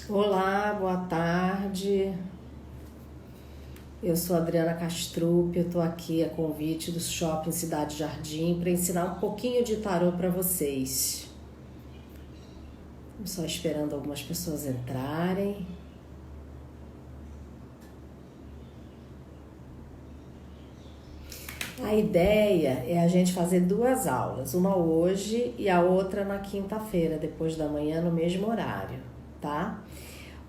Olá, boa tarde. Eu sou Adriana Castrup, eu tô aqui a convite do Shopping Cidade Jardim para ensinar um pouquinho de tarô para vocês. Estamos só esperando algumas pessoas entrarem. A ideia é a gente fazer duas aulas, uma hoje e a outra na quinta-feira, depois da manhã, no mesmo horário, tá?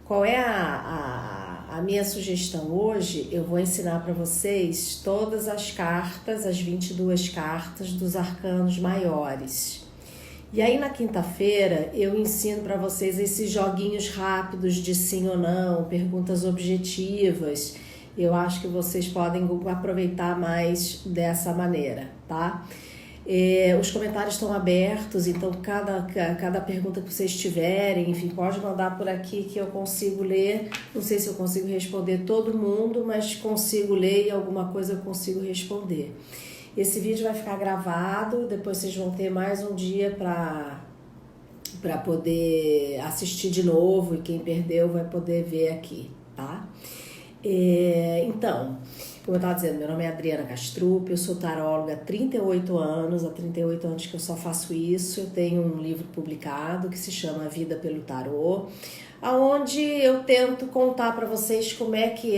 Qual é a minha sugestão hoje? Eu vou ensinar para vocês todas as cartas, as 22 cartas dos arcanos maiores. E aí na quinta-feira eu ensino para vocês esses joguinhos rápidos de sim ou não, perguntas objetivas. Eu acho que vocês podem aproveitar mais dessa maneira, tá? Os comentários estão abertos, então cada pergunta que vocês tiverem, enfim, pode mandar por aqui que eu consigo ler. Não sei se eu consigo responder todo mundo, mas consigo ler e alguma coisa eu consigo responder. Esse vídeo vai ficar gravado, depois vocês vão ter mais um dia para poder assistir de novo e quem perdeu vai poder ver aqui, tá? Então, como eu estava dizendo, meu nome é Adriana Castrup, eu sou taróloga há 38 anos, há 38 anos que eu só faço isso. Eu tenho um livro publicado que se chama A Vida pelo Tarô, aonde eu tento contar para vocês como é que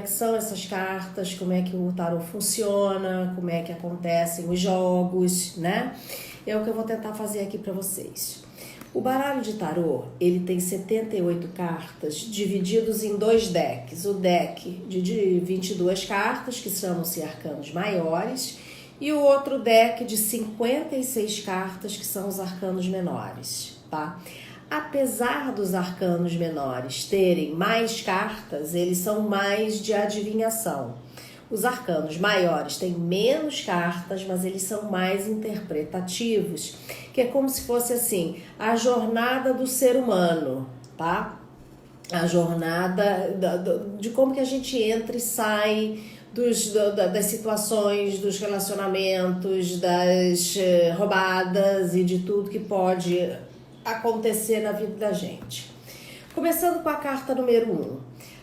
são essas cartas, como é que o tarô funciona, como é que acontecem os jogos, né? É o que eu vou tentar fazer aqui para vocês. O baralho de tarô, ele tem 78 cartas divididos em dois decks. O deck de 22 cartas, que chamam-se arcanos maiores, e o outro deck de 56 cartas, que são os arcanos menores, tá? Apesar dos arcanos menores terem mais cartas, eles são mais de adivinhação. Os arcanos maiores têm menos cartas, mas eles são mais interpretativos, que é como se fosse assim, a jornada do ser humano, tá? A jornada de como que a gente entra e sai das situações, dos relacionamentos, das roubadas e de tudo que pode acontecer na vida da gente. Começando com a carta número 1.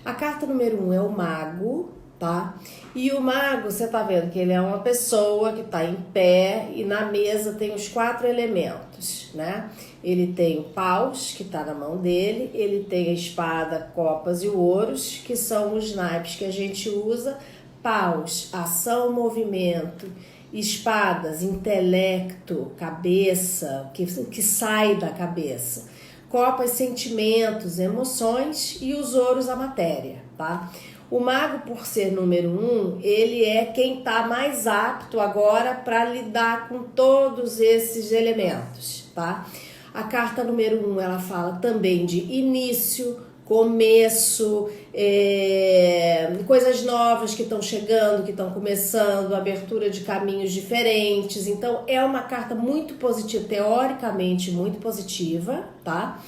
A carta número 1 é o mago, tá? E o mago, você tá vendo que ele é uma pessoa que tá em pé e na mesa tem os 4 elementos, né? Ele tem o paus, que tá na mão dele, ele tem a espada, copas e ouros, que são os naipes que a gente usa. Paus, ação, movimento, espadas, intelecto, cabeça, que sai da cabeça. Copas, sentimentos, emoções e os ouros, a matéria, tá? O mago, por ser número 1, ele é quem está mais apto agora para lidar com todos esses elementos, tá? A carta número 1, ela fala também de início, começo, coisas novas que estão chegando, que estão começando, abertura de caminhos diferentes. Então, é uma carta muito positiva, teoricamente muito positiva, tá?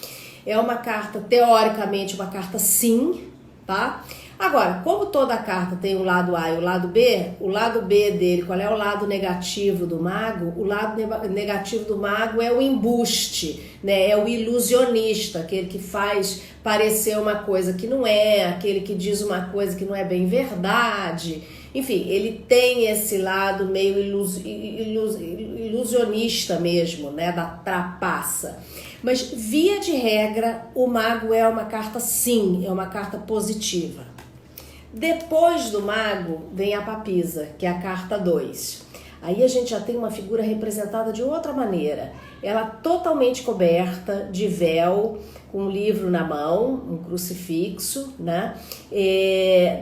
É uma carta, teoricamente, uma carta sim, tá? Agora, como toda carta tem o lado A e o lado B dele, qual é o lado negativo do mago? O lado negativo do mago é o embuste, né? É o ilusionista, aquele que faz parecer uma coisa que não é, aquele que diz uma coisa que não é bem verdade. Enfim, ele tem esse lado meio ilusionista mesmo, né? Da trapaça. Mas, via de regra, o mago é uma carta sim, é uma carta positiva. Depois do mago vem a papisa, que é a carta 2. Aí a gente já tem uma figura representada de outra maneira. Ela totalmente coberta de véu, com um livro na mão, um crucifixo, né?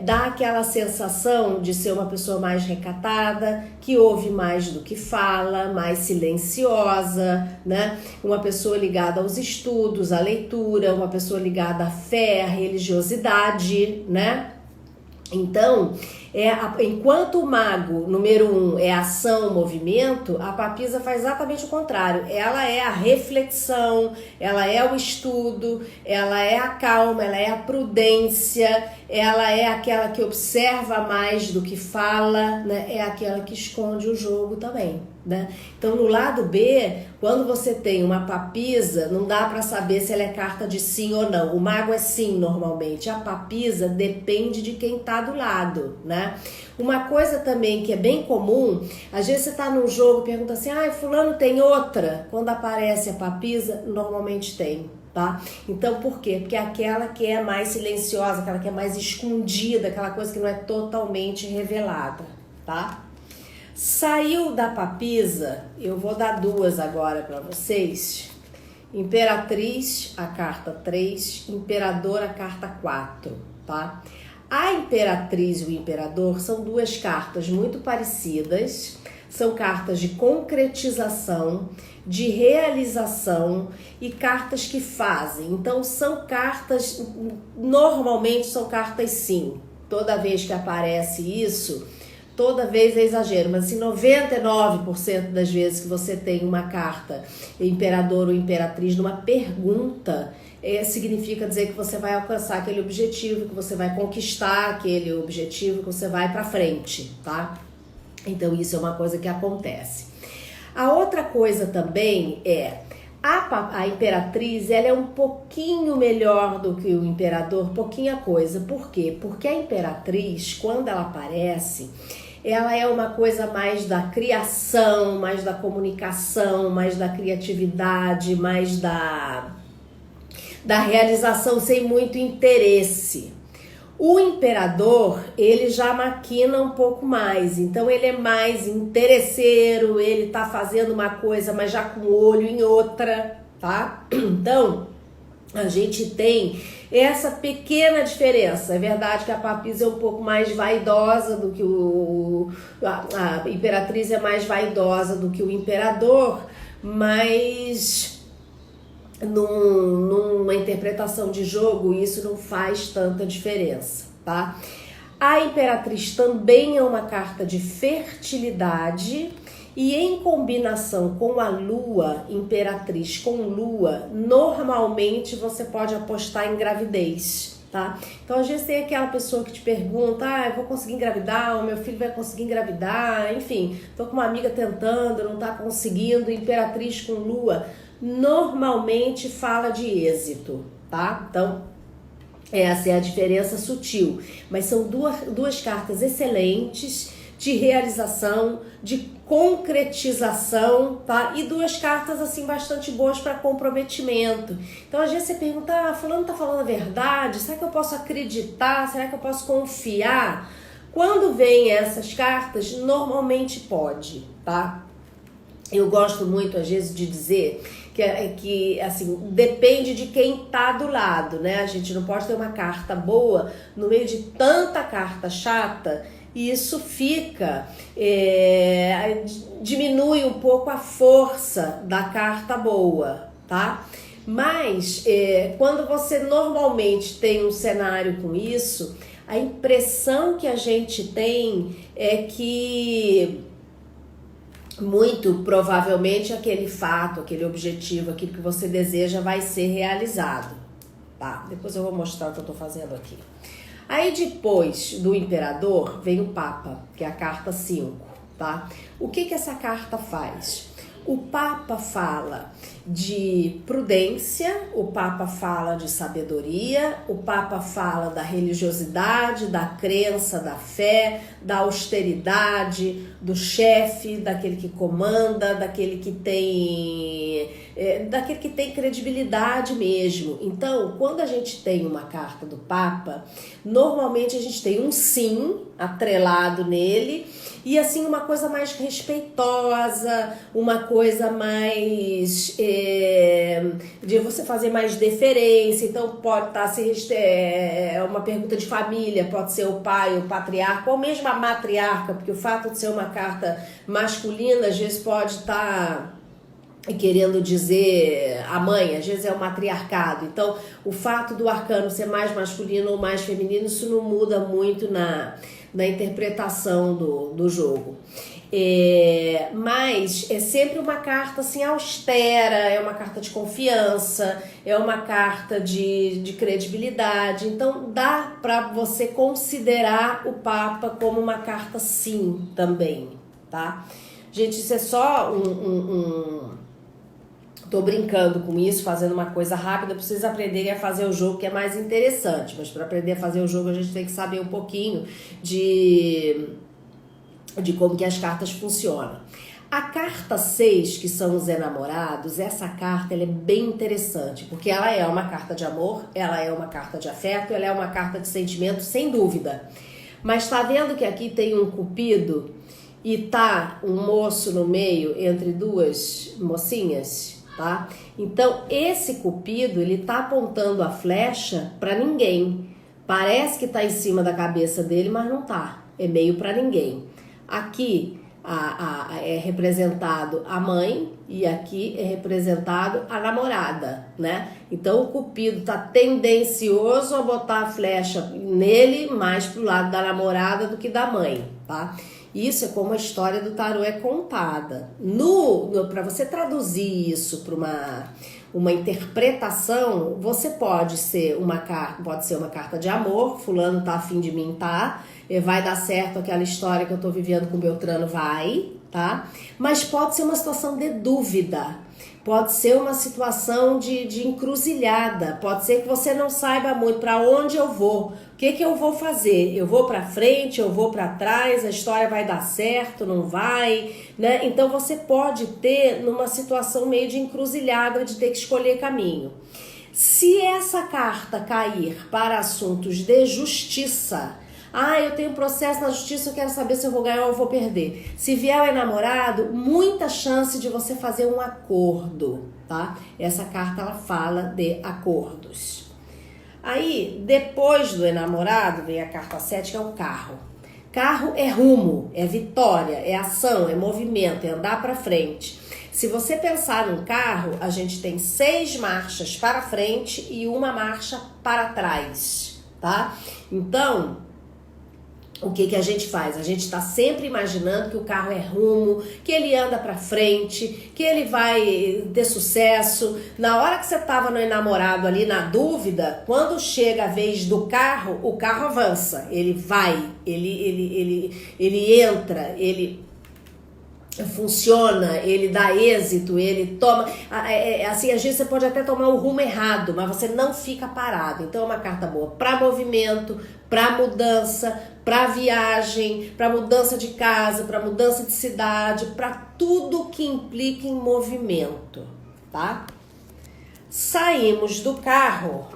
Dá aquela sensação de ser uma pessoa mais recatada, que ouve mais do que fala, mais silenciosa, né? Uma pessoa ligada aos estudos, à leitura, uma pessoa ligada à fé, à religiosidade, né? Então, enquanto o mago número 1 é ação, movimento, a papisa faz exatamente o contrário. Ela é a reflexão, ela é o estudo, ela é a calma, ela é a prudência, ela é aquela que observa mais do que fala, né? É aquela que esconde o jogo também, né? Então, no lado B, quando você tem uma papisa, não dá para saber se ela é carta de sim ou não. O mago é sim, normalmente. A papisa depende de quem tá do lado, né? Uma coisa também que é bem comum, às vezes você tá num jogo e pergunta assim, fulano tem outra? Quando aparece a papisa, normalmente tem, tá? Então, por quê? Porque é aquela que é mais silenciosa, aquela que é mais escondida, aquela coisa que não é totalmente revelada, tá? Saiu da papisa, eu vou dar duas agora para vocês. Imperatriz, a carta 3, Imperador, a carta 4, tá? A Imperatriz e o Imperador são duas cartas muito parecidas, são cartas de concretização, de realização e cartas que fazem. Então são cartas, normalmente são cartas sim. Toda vez que aparece isso, toda vez é exagero, mas assim, 99% das vezes que você tem uma carta Imperador ou Imperatriz numa pergunta, significa dizer que você vai alcançar aquele objetivo, que você vai conquistar aquele objetivo, que você vai para frente, tá? Então isso é uma coisa que acontece. A outra coisa também é a Imperatriz, ela é um pouquinho melhor do que o Imperador, pouquinha coisa. Por quê? Porque a Imperatriz, quando ela aparece, ela é uma coisa mais da criação, mais da comunicação, mais da criatividade, mais da realização sem muito interesse. O Imperador, ele já maquina um pouco mais, então ele é mais interesseiro, ele tá fazendo uma coisa, mas já com o olho em outra, tá? Então, a gente tem essa pequena diferença. É verdade que a papisa é um pouco mais vaidosa do que a Imperatriz é mais vaidosa do que o Imperador, mas numa interpretação de jogo isso não faz tanta diferença, tá? A Imperatriz também é uma carta de fertilidade e em combinação com a Lua, Imperatriz com Lua, normalmente você pode apostar em gravidez, tá? Então às vezes tem aquela pessoa que te pergunta, eu vou conseguir engravidar, o meu filho vai conseguir engravidar, enfim, tô com uma amiga tentando, não tá conseguindo. Imperatriz com Lua normalmente fala de êxito, tá? Então, essa é a diferença sutil. Mas são duas cartas excelentes de realização, de concretização, tá? E duas cartas, assim, bastante boas para comprometimento. Então, às vezes você pergunta, fulano tá falando a verdade? Será que eu posso acreditar? Será que eu posso confiar? Quando vem essas cartas, normalmente pode, tá? Eu gosto muito, às vezes, de dizer que assim, depende de quem tá do lado, né? A gente não pode ter uma carta boa no meio de tanta carta chata, e isso fica, diminui um pouco a força da carta boa, tá? Mas, quando você normalmente tem um cenário com isso, a impressão que a gente tem é que muito provavelmente aquele fato, aquele objetivo, aquilo que você deseja vai ser realizado, tá? Depois eu vou mostrar o que eu tô fazendo aqui. Aí depois do Imperador vem o Papa, que é a carta 5, tá? O que essa carta faz? O Papa fala de prudência, o Papa fala de sabedoria, o Papa fala da religiosidade, da crença, da fé, da austeridade, do chefe, daquele que comanda, daquele que tem credibilidade mesmo. Então, quando a gente tem uma carta do Papa, normalmente a gente tem um sim atrelado nele, e assim uma coisa mais respeitosa, uma coisa mais de você fazer mais deferência. Então pode estar uma pergunta de família, pode ser o pai, o patriarca, ou mesmo a matriarca, porque o fato de ser uma carta masculina às vezes pode estar querendo dizer a mãe, às vezes é o matriarcado. Então o fato do arcano ser mais masculino ou mais feminino, isso não muda muito na interpretação do jogo. Mas é sempre uma carta assim austera, é uma carta de confiança, é uma carta de credibilidade. Então dá para você considerar o Papa como uma carta sim também, tá? Gente, isso é só Tô brincando com isso, fazendo uma coisa rápida pra vocês aprenderem a fazer o jogo, que é mais interessante. Mas para aprender a fazer o jogo, a gente tem que saber um pouquinho de como que as cartas funcionam. A carta 6, que são os enamorados, essa carta ela é bem interessante, porque ela é uma carta de amor, ela é uma carta de afeto, ela é uma carta de sentimento, sem dúvida. Mas tá vendo que aqui tem um cupido e tá um moço no meio entre duas mocinhas, tá? Então esse cupido, ele tá apontando a flecha para ninguém. Parece que tá em cima da cabeça dele, mas não tá. É meio para ninguém. Aqui é representado a mãe e aqui é representado a namorada, né? Então o cupido tá tendencioso a botar a flecha nele mais pro lado da namorada do que da mãe, tá? Isso é como a história do tarô é contada. Para você traduzir isso para uma interpretação, você pode ser uma carta de amor, fulano tá afim de mim, tá? Vai dar certo aquela história que eu tô vivendo com o Beltrano, vai, tá? Mas pode ser uma situação de dúvida, pode ser uma situação de encruzilhada, pode ser que você não saiba muito para onde eu vou, o que eu vou fazer, eu vou para frente, eu vou para trás, a história vai dar certo, não vai, né? Então você pode ter numa situação meio de encruzilhada, de ter que escolher caminho. Se essa carta cair para assuntos de justiça, eu tenho um processo na justiça, eu quero saber se eu vou ganhar ou eu vou perder. Se vier o enamorado, muita chance de você fazer um acordo, tá? Essa carta, ela fala de acordos. Aí, depois do enamorado, vem a carta 7, que é o carro. Carro é rumo, é vitória, é ação, é movimento, é andar para frente. Se você pensar num carro, a gente tem 6 marchas para frente e 1 marcha para trás, tá? Então, o que a gente faz? A gente está sempre imaginando que o carro é rumo, que ele anda para frente, que ele vai ter sucesso. Na hora que você estava no enamorado ali, na dúvida, quando chega a vez do carro, o carro avança. Ele vai, ele entra, ele funciona, ele dá êxito, ele toma, assim, às vezes você pode até tomar o rumo errado, mas você não fica parado. Então é uma carta boa para movimento, para mudança, para viagem, para mudança de casa, para mudança de cidade, para tudo que implica em movimento, tá? Saímos do carro,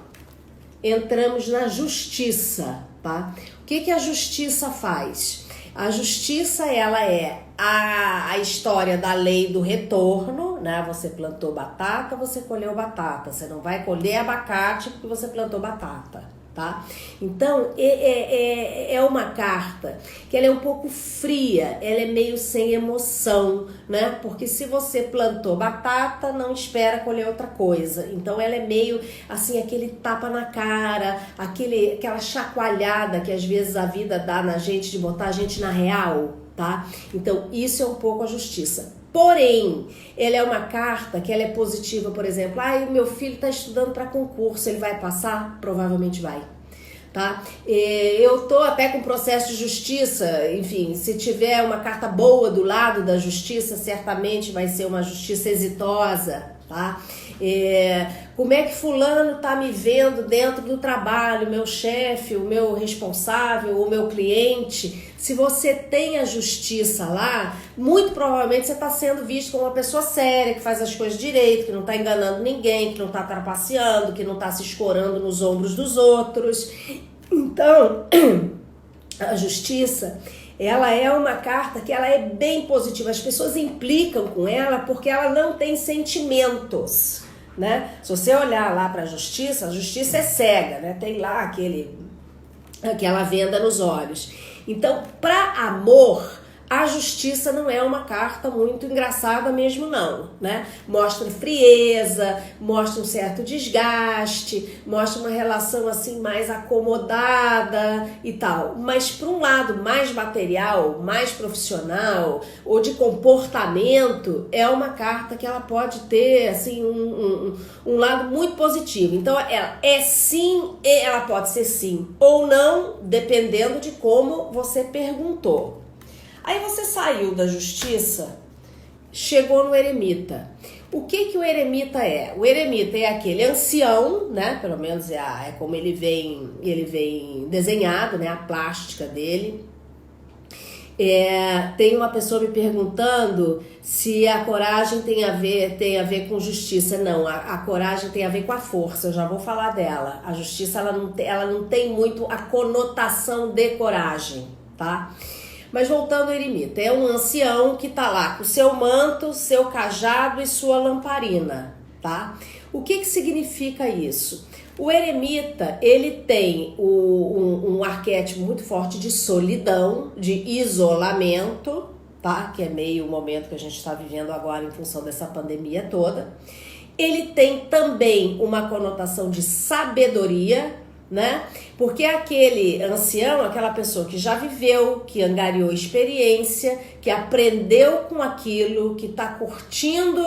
entramos na justiça, tá? O que a justiça faz? A justiça, ela é a história da lei do retorno, né? Você plantou batata, você colheu batata. Você não vai colher abacate porque você plantou batata, tá? Então, é uma carta que ela é um pouco fria, ela é meio sem emoção, né? Porque se você plantou batata, não espera colher outra coisa. Então, ela é meio, assim, aquele tapa na cara, aquela chacoalhada que às vezes a vida dá na gente, de botar a gente na real, tá? Então, isso é um pouco a justiça. Porém, ela é uma carta que ela é positiva, por exemplo, o meu filho está estudando para concurso, ele vai passar? Provavelmente vai, tá? Eu tô até com processo de justiça, enfim, se tiver uma carta boa do lado da justiça, certamente vai ser uma justiça exitosa, tá? Como é que fulano tá me vendo dentro do trabalho, meu chefe, o meu responsável, o meu cliente? Se você tem a justiça lá, muito provavelmente você está sendo visto como uma pessoa séria, que faz as coisas direito, que não está enganando ninguém, que não está trapaceando, que não está se escorando nos ombros dos outros. Então, a justiça, ela é uma carta que ela é bem positiva. As pessoas implicam com ela porque ela não tem sentimentos, né? Se você olhar lá para a justiça é cega, né? Tem lá aquela venda nos olhos. Então, para amor, a justiça não é uma carta muito engraçada mesmo não, né? Mostra frieza, mostra um certo desgaste, mostra uma relação assim mais acomodada e tal. Mas para um lado mais material, mais profissional ou de comportamento, é uma carta que ela pode ter assim um lado muito positivo. Então ela é sim, ela pode ser sim ou não, dependendo de como você perguntou. Aí você saiu da justiça chegou no eremita. O que o eremita é? O eremita é aquele ancião, né? Pelo menos é como ele vem desenhado, né? A plástica dele. Tem uma pessoa me perguntando se a coragem tem a ver com justiça. Não, a coragem tem a ver com a força, eu já vou falar dela. A justiça ela não tem muito a conotação de coragem, tá? Mas voltando ao eremita, é um ancião que tá lá com seu manto, seu cajado e sua lamparina, tá? O que significa isso? O eremita, ele tem um arquétipo muito forte de solidão, de isolamento, tá? Que é meio o momento que a gente está vivendo agora em função dessa pandemia toda. Ele tem também uma conotação de sabedoria, né? Porque aquele ancião, aquela pessoa que já viveu, que angariou experiência, que aprendeu com aquilo, que está curtindo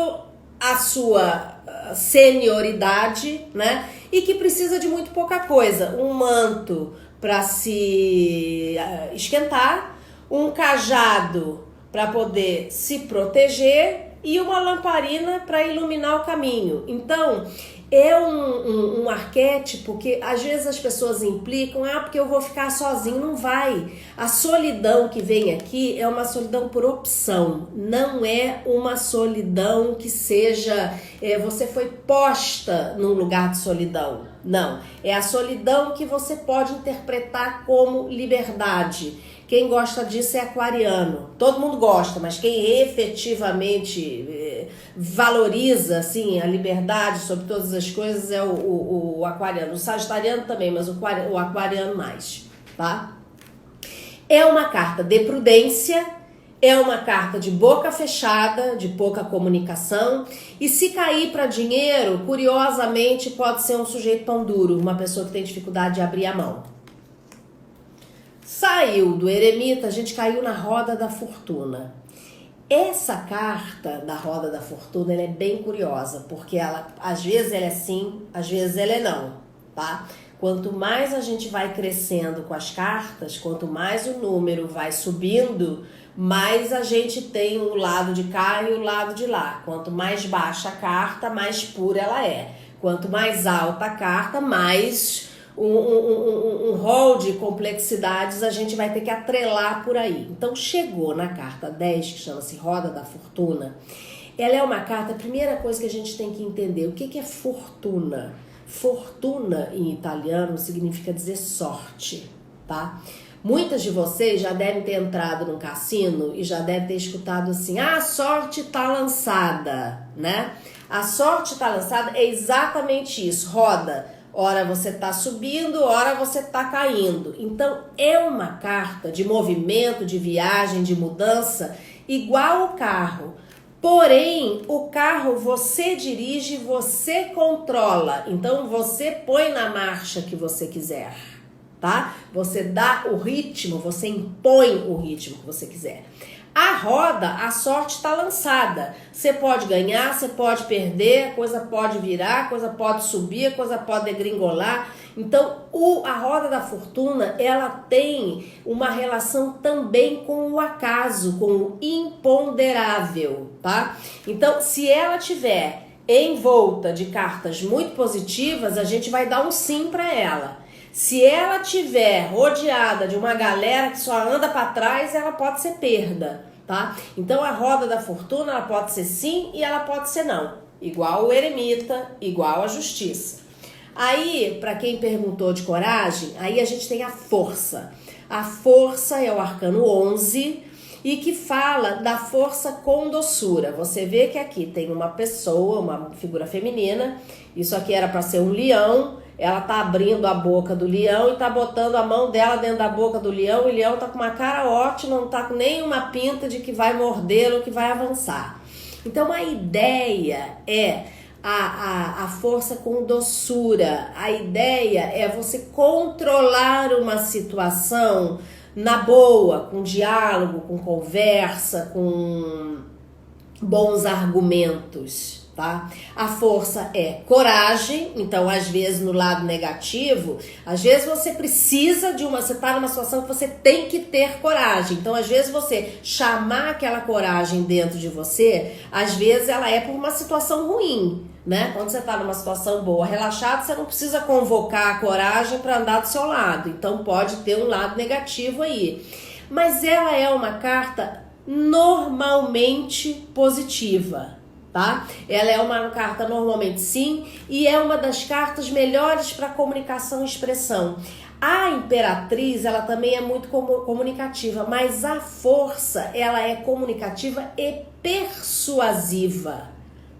a sua senioridade, né? E que precisa de muito pouca coisa. Um manto para se esquentar, um cajado para poder se proteger e uma lamparina para iluminar o caminho. Então, é um arquétipo que às vezes as pessoas implicam, porque eu vou ficar sozinho. Não vai. A solidão que vem aqui é uma solidão por opção, não é uma solidão que seja, você foi posta num lugar de solidão. Não, é a solidão que você pode interpretar como liberdade. Quem gosta disso é aquariano. Todo mundo gosta, mas quem efetivamente valoriza assim, a liberdade sobre todas as coisas é o aquariano. O sagitariano também, mas o aquariano mais, tá? É uma carta de prudência, é uma carta de boca fechada, de pouca comunicação. E se cair para dinheiro, curiosamente, pode ser um sujeito pão duro, uma pessoa que tem dificuldade de abrir a mão. Saiu do eremita, a gente caiu na roda da fortuna. Essa carta da roda da fortuna, ela é bem curiosa, porque ela, às vezes ela é sim, às vezes ela é não, tá? Quanto mais a gente vai crescendo com as cartas, quanto mais o número vai subindo, mais a gente tem o lado de cá e o lado de lá. Quanto mais baixa a carta, mais pura ela é. Quanto mais alta a carta, mais um rol de complexidades a gente vai ter que atrelar por aí. Então chegou na carta 10, que chama-se Roda da Fortuna. Ela é uma carta, a primeira coisa que a gente tem que entender, o que é fortuna? Fortuna em italiano significa dizer sorte, tá? Muitas de vocês já devem ter entrado num cassino e já devem ter escutado assim, a sorte tá lançada, né? A sorte tá lançada é exatamente isso, roda. Ora você tá subindo, ora você tá caindo. Então é uma carta de movimento, de viagem, de mudança, igual o carro. Porém, o carro você dirige, você controla. Então você põe na marcha que você quiser, tá? Você dá o ritmo, você impõe o ritmo que você quiser. A roda, a sorte está lançada. Você pode ganhar, você pode perder, a coisa pode virar, a coisa pode subir, a coisa pode degringolar. Então, a roda da fortuna, ela tem uma relação também com o acaso, com o imponderável, tá? Então, se ela tiver envolta de cartas muito positivas, a gente vai dar um sim para ela. Se ela tiver rodeada de uma galera que só anda para trás, ela pode ser perda, tá? Então a roda da fortuna, ela pode ser sim e ela pode ser não. Igual o eremita, igual a justiça. Aí, para quem perguntou de coragem, aí a gente tem a força. A força é o arcano 11 e que fala da força com doçura. Você vê que aqui tem uma pessoa, uma figura feminina. Isso aqui era para ser um leão. Ela tá abrindo a boca do leão e tá botando a mão dela dentro da boca do leão. E o leão tá com uma cara ótima, não tá com nenhuma pinta de que vai morder ou que vai avançar. Então a ideia é a força com doçura. A ideia é você controlar uma situação na boa, com diálogo, com conversa, com bons argumentos, tá? A força é coragem, então às vezes no lado negativo, às vezes você precisa você tá numa situação que você tem que ter coragem, então às vezes você chamar aquela coragem dentro de você, às vezes ela é por uma situação ruim, né? Quando você tá numa situação boa, relaxado, você não precisa convocar a coragem para andar do seu lado, então pode ter um lado negativo aí, mas ela é uma carta normalmente positiva, tá? Ela é uma carta normalmente sim, e é uma das cartas melhores para comunicação e expressão. A Imperatriz, ela também é muito comunicativa, mas a Força, ela é comunicativa e persuasiva,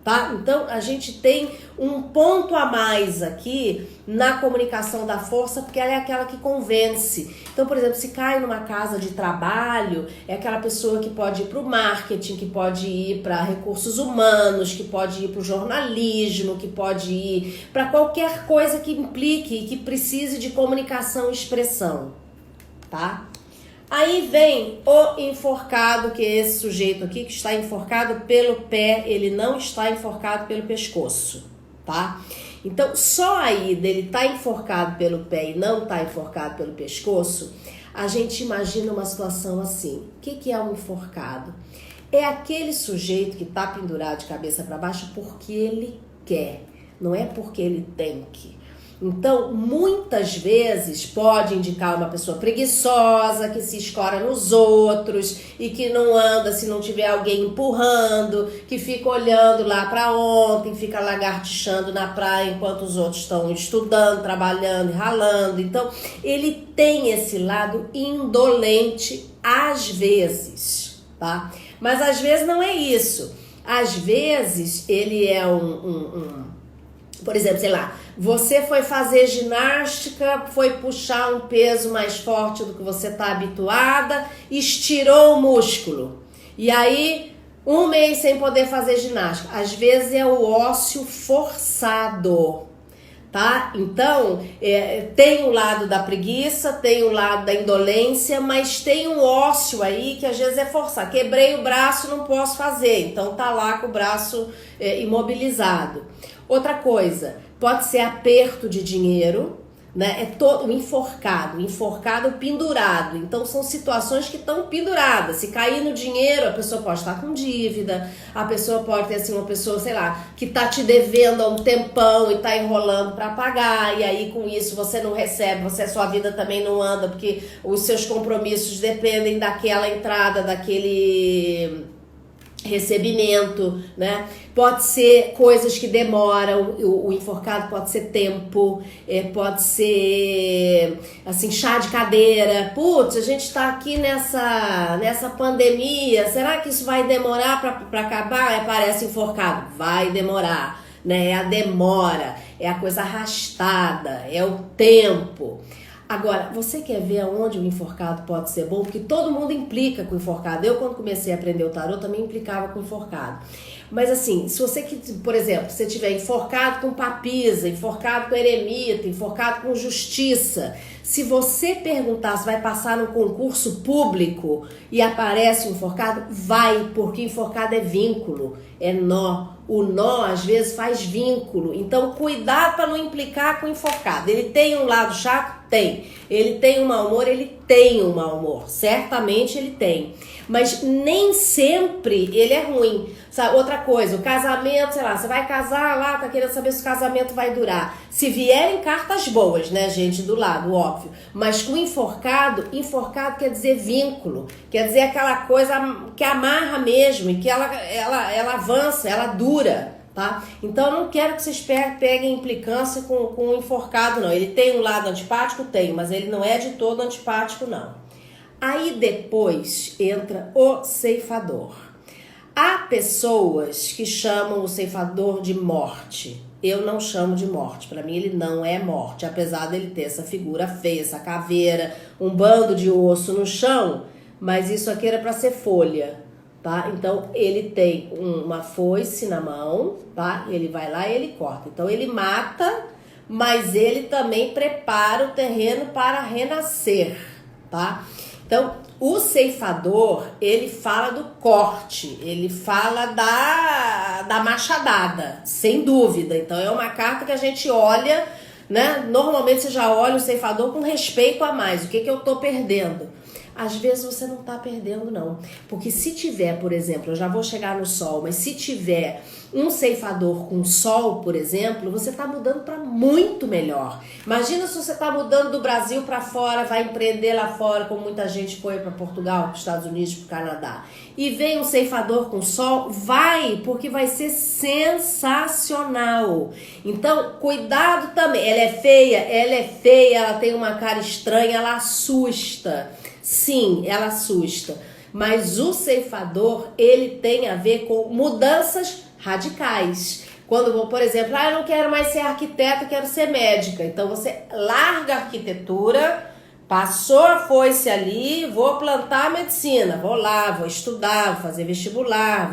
tá? Então a gente tem um ponto a mais aqui na comunicação da Força, porque ela é aquela que convence. Então, por exemplo, se cai numa casa de trabalho, é aquela pessoa que pode ir para o marketing, que pode ir para recursos humanos, que pode ir para o jornalismo, que pode ir para qualquer coisa que implique e que precise de comunicação e expressão, tá? Aí vem o enforcado, que é esse sujeito aqui que está enforcado pelo pé, ele não está enforcado pelo pescoço, tá? Então, só aí dele tá enforcado pelo pé e não tá enforcado pelo pescoço, a gente imagina uma situação assim. O que é um enforcado? É aquele sujeito que tá pendurado de cabeça para baixo porque ele quer, não é porque ele tem que. Então, muitas vezes pode indicar uma pessoa preguiçosa, que se escora nos outros e que não anda se não tiver alguém empurrando, que fica olhando lá para ontem, fica lagartixando na praia enquanto os outros estão estudando, trabalhando e ralando. Então, ele tem esse lado indolente às vezes, tá? Mas às vezes não é isso. Às vezes ele é por exemplo, sei lá, você foi fazer ginástica, foi puxar um peso mais forte do que você está habituada, estirou o músculo. E aí, um mês sem poder fazer ginástica. Às vezes é o ósseo forçado, tá? Então, tem o lado da preguiça, tem o lado da indolência, mas tem um ósseo aí que às vezes é forçado. Quebrei o braço, não posso fazer. Então, tá lá com o braço imobilizado. Outra coisa, pode ser aperto de dinheiro, né? É todo enforcado pendurado. Então são situações que estão penduradas. Se cair no dinheiro, a pessoa pode estar com dívida, a pessoa pode ter assim uma pessoa, sei lá, que tá te devendo há um tempão e tá enrolando para pagar, e aí com isso você não recebe, sua vida também não anda porque os seus compromissos dependem daquela entrada, daquele recebimento, né? Pode ser coisas que demoram, o enforcado pode ser tempo, pode ser assim, chá de cadeira. Putz, a gente tá aqui nessa pandemia, será que isso vai demorar para acabar? Parece enforcado, vai demorar, né? É a demora, é a coisa arrastada, é o tempo. Agora, você quer ver aonde o enforcado pode ser bom? Porque todo mundo implica com o enforcado. Eu, quando comecei a aprender o tarô, também implicava com o enforcado. Mas assim, se você, por exemplo, você tiver enforcado com papisa, enforcado com eremita, enforcado com justiça, se você perguntar se vai passar no concurso público e aparece um enforcado, vai, porque enforcado é vínculo, é nó. O nó, às vezes, faz vínculo. Então, cuidado para não implicar com o enforcado. Ele tem um lado chato? Tem. Ele tem um mau humor? Ele tem um mau humor. Certamente ele tem. Mas nem sempre ele é ruim. Sabe? Outra coisa, o casamento, sei lá, você vai casar lá, tá querendo saber se o casamento vai durar. Se vierem cartas boas, né, gente, do lado, óbvio. Mas com enforcado quer dizer vínculo. Quer dizer aquela coisa que amarra mesmo e que ela avança, ela dura, tá? Então eu não quero que vocês peguem implicância com o enforcado, não. Ele tem um lado antipático? Tem, mas ele não é de todo antipático, não. Aí depois entra o ceifador. Há pessoas que chamam o ceifador de morte. Eu não chamo de morte. Para mim ele não é morte, apesar dele ter essa figura feia, essa caveira, um bando de osso no chão, mas isso aqui era para ser folha, tá? Então ele tem uma foice na mão, tá? Ele vai lá e ele corta. Então ele mata, mas ele também prepara o terreno para renascer, tá? Então, O ceifador, ele fala do corte, ele fala da machadada, sem dúvida. Então é uma carta que a gente olha, né? Normalmente você já olha o ceifador com respeito a mais. O que eu tô perdendo? Às vezes você não tá perdendo, não. Porque se tiver, por exemplo, eu já vou chegar no sol, mas se tiver um ceifador com sol, por exemplo, você tá mudando para muito melhor. Imagina se você tá mudando do Brasil para fora, vai empreender lá fora, como muita gente foi para Portugal, para Estados Unidos, para o Canadá. E vem um ceifador com sol, vai, porque vai ser sensacional. Então, cuidado também. Ela é feia, ela tem uma cara estranha, ela assusta. Sim, ela assusta, mas o ceifador, ele tem a ver com mudanças radicais. Quando, por exemplo, eu não quero mais ser arquiteta, quero ser médica. Então você larga a arquitetura, passou a foice ali, vou plantar a medicina, vou lá, vou estudar, vou fazer vestibular,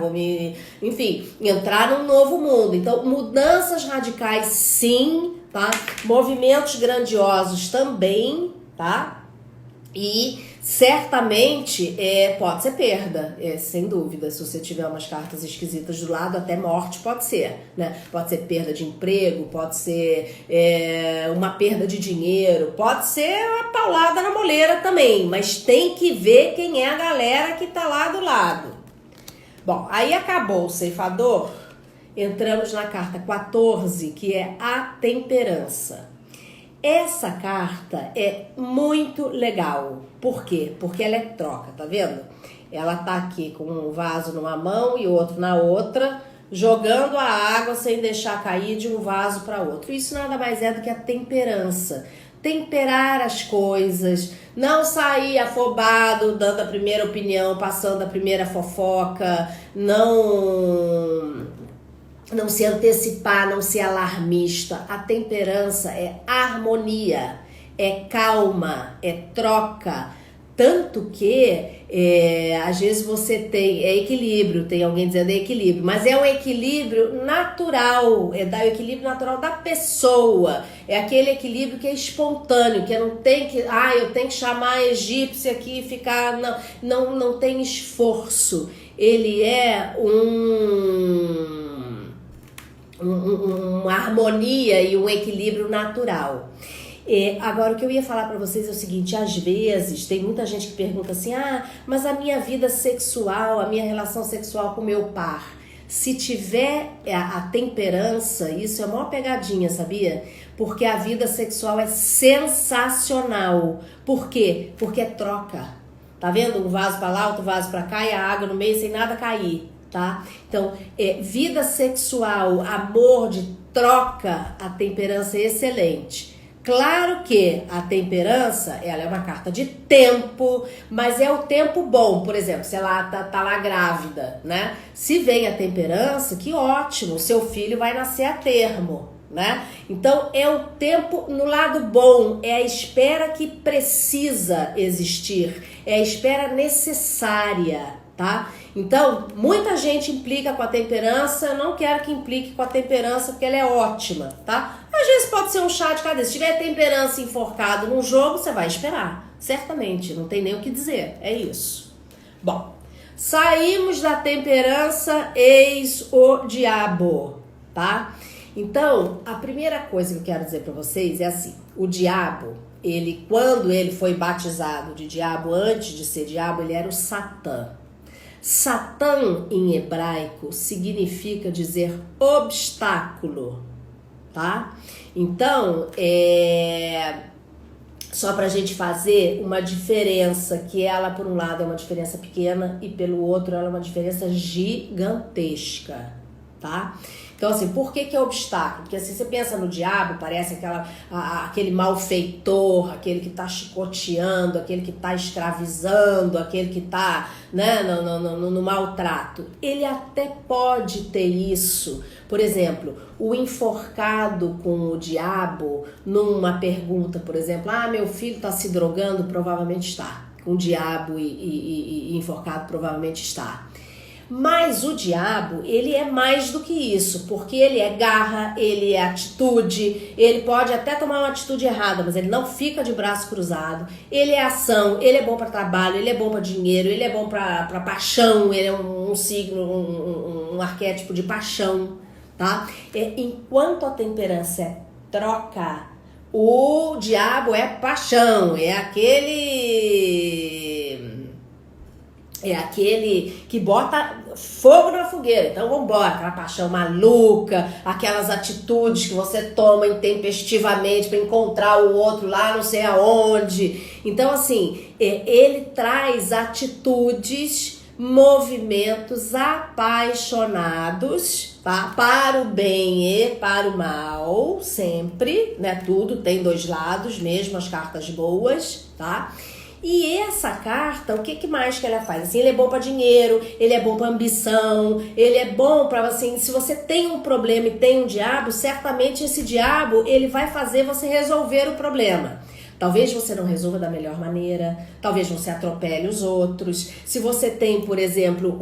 enfim, entrar num novo mundo. Então, mudanças radicais sim, tá? Movimentos grandiosos também, tá? E certamente pode ser perda, sem dúvida. Se você tiver umas cartas esquisitas do lado, até morte pode ser, né? Pode ser perda de emprego, pode ser uma perda de dinheiro, pode ser uma paulada na moleira também, mas tem que ver quem é a galera que tá lá do lado. Bom, aí acabou o ceifador, entramos na carta 14, que é a temperança. Essa carta é muito legal. Por quê? Porque ela é troca, tá vendo? Ela tá aqui com um vaso numa mão e outro na outra, jogando a água sem deixar cair de um vaso para outro. Isso nada mais é do que a temperança. Temperar as coisas, não sair afobado, dando a primeira opinião, passando a primeira fofoca, não se antecipar, não ser alarmista. A temperança é harmonia, é calma, é troca. Tanto que, às vezes você tem, equilíbrio, tem alguém dizendo equilíbrio, mas é um equilíbrio natural, é o equilíbrio natural da pessoa. É aquele equilíbrio que é espontâneo, que não tem que, eu tenho que chamar a egípcia aqui e ficar, não tem esforço. Ele é uma harmonia e um equilíbrio natural. Agora, o que eu ia falar para vocês é o seguinte: às vezes tem muita gente que pergunta assim, mas a minha vida sexual, a minha relação sexual com meu par, se tiver a temperança, isso é uma pegadinha, sabia? Porque a vida sexual é sensacional. Por quê? Porque é troca. Tá vendo? Um vaso para lá, outro vaso para cá e a água no meio sem nada cair. Tá? Então, vida sexual, amor de troca, a temperança é excelente. Claro que a temperança, ela é uma carta de tempo, mas é o tempo bom. Por exemplo, se ela tá lá grávida, né? Se vem a temperança, que ótimo, seu filho vai nascer a termo, né? Então, é o tempo no lado bom, é a espera que precisa existir, é a espera necessária, tá? Então, muita gente implica com a temperança, eu não quero que implique com a temperança porque ela é ótima, tá? Às vezes pode ser um chá de cadeira. Se tiver temperança enforcado num jogo, você vai esperar, certamente, não tem nem o que dizer, é isso. Bom, saímos da temperança, eis o diabo, tá? Então, a primeira coisa que eu quero dizer para vocês é assim, o diabo, quando ele foi batizado de diabo, antes de ser diabo, ele era o Satã. Satã em hebraico significa dizer obstáculo, tá? Então, só pra gente fazer uma diferença, que ela por um lado é uma diferença pequena e pelo outro ela é uma diferença gigantesca, tá? Então, assim, por que é obstáculo? Porque assim, você pensa no diabo, parece aquele malfeitor, aquele que tá chicoteando, aquele que tá escravizando, aquele que tá, né, no maltrato. Ele até pode ter isso. Por exemplo, o enforcado com o diabo, numa pergunta, por exemplo, meu filho tá se drogando, provavelmente está. Com o diabo e enforcado, provavelmente está. Mas o diabo, ele é mais do que isso, porque ele é garra, ele é atitude, ele pode até tomar uma atitude errada, mas ele não fica de braço cruzado, ele é ação, ele é bom para trabalho, ele é bom para dinheiro, ele é bom para paixão, ele é um signo, um arquétipo de paixão, tá? Enquanto a temperança é troca, o diabo é paixão, é aquele que bota fogo na fogueira. Então vambora, aquela paixão maluca, aquelas atitudes que você toma intempestivamente para encontrar o outro lá não sei aonde. Então assim, ele traz atitudes, movimentos apaixonados, tá? Para o bem e para o mal, sempre, né? Tudo tem dois lados, mesmo as cartas boas, tá? E essa carta, o que mais que ela faz? Assim, ele é bom para dinheiro, ele é bom para ambição, ele é bom para, assim, se você tem um problema e tem um diabo, certamente esse diabo, ele vai fazer você resolver o problema. Talvez você não resolva da melhor maneira, talvez você atropele os outros. Se você tem, por exemplo,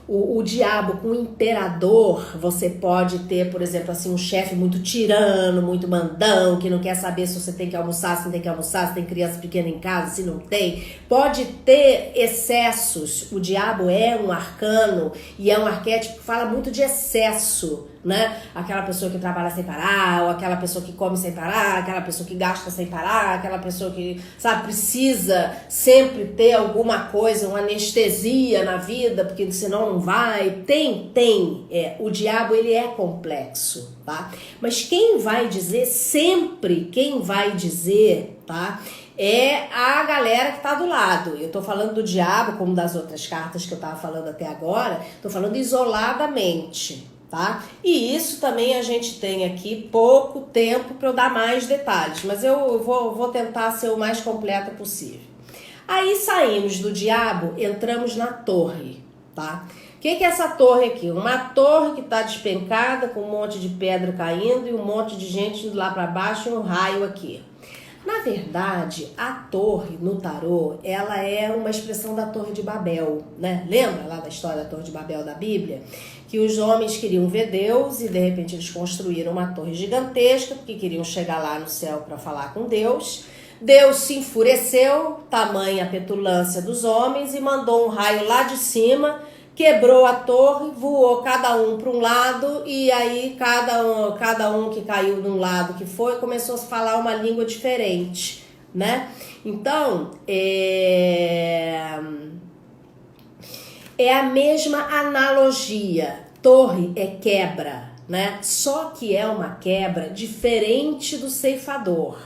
o diabo com o imperador, você pode ter, por exemplo, assim, um chefe muito tirano, muito mandão, que não quer saber se você tem que almoçar, se não tem que almoçar, se tem criança pequena em casa, se não tem. Pode ter excessos. O diabo é um arcano e é um arquétipo que fala muito de excesso, né? Aquela pessoa que trabalha sem parar, ou aquela pessoa que come sem parar, aquela pessoa que gasta sem parar, aquela pessoa que, sabe, precisa sempre ter alguma coisa, uma anestesia na vida, porque senão não vai. O diabo, ele é complexo, tá? Mas quem vai dizer, sempre quem vai dizer, tá? É a galera que tá do lado. Eu tô falando do diabo, como das outras cartas que eu tava falando até agora, tô falando isoladamente, tá? E isso também a gente tem aqui pouco tempo para eu dar mais detalhes, mas eu vou tentar ser o mais completa possível. Aí saímos do diabo, entramos na torre, tá? O que é essa torre aqui? Uma torre que tá despencada, com um monte de pedra caindo e um monte de gente indo lá para baixo e um raio aqui. Na verdade, a torre no tarô, ela é uma expressão da Torre de Babel, né? Lembra lá da história da Torre de Babel da Bíblia? Que os homens queriam ver Deus e de repente eles construíram uma torre gigantesca porque queriam chegar lá no céu para falar com Deus. Deus se enfureceu, tamanha a petulância dos homens, e mandou um raio lá de cima, quebrou a torre, voou cada um para um lado, e aí cada um que caiu de um lado que foi, começou a falar uma língua diferente, né? Então, é a mesma analogia. Torre é quebra, né? Só que é uma quebra diferente do ceifador.